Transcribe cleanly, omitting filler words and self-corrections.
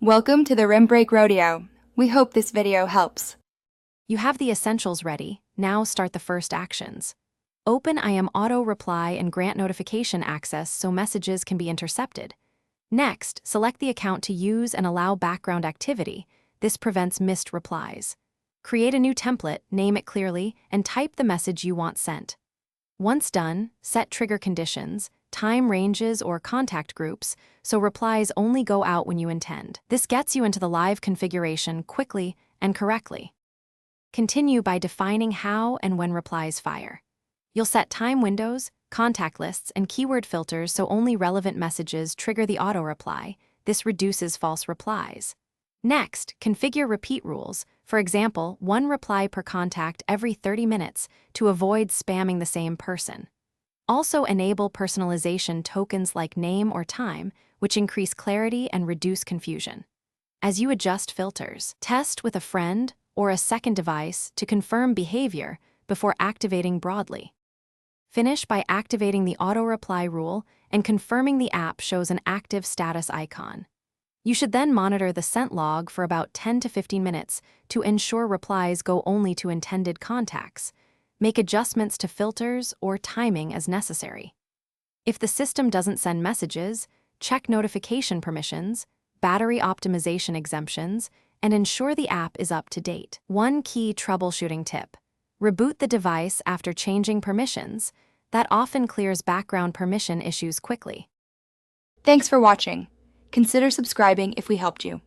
Welcome to the Rim Break Rodeo. We hope this video helps. You have the essentials ready. Now start the first actions. Open IM Auto Reply and grant notification access so messages can be intercepted. Next, select the account to use and allow background activity. This prevents missed replies. Create a new template, name it clearly, and type the message you want sent. Once done, set trigger conditions, time ranges, or contact groups so replies only go out when you intend. This gets you into the live configuration quickly and correctly. Continue by defining how and when replies fire. You'll set time windows, contact lists, and keyword filters so only relevant messages trigger the auto reply. This reduces false replies. Next, configure repeat rules. For example, 1 reply per contact every 30 minutes to avoid spamming the same person. Also enable personalization tokens like name or time, which increase clarity and reduce confusion. As you adjust filters, test with a friend or a second device to confirm behavior before activating broadly. Finish by activating the auto reply rule and confirming the app shows an active status icon. You should then monitor the sent log for about 10 to 15 minutes to ensure replies go only to intended contacts. Make adjustments to filters or timing as necessary. If the system doesn't send messages, check notification permissions, battery optimization exemptions, and ensure the app is up to date. One key troubleshooting tip: reboot the device after changing permissions. That often clears background permission issues quickly. Thanks for watching. Consider subscribing if we helped you.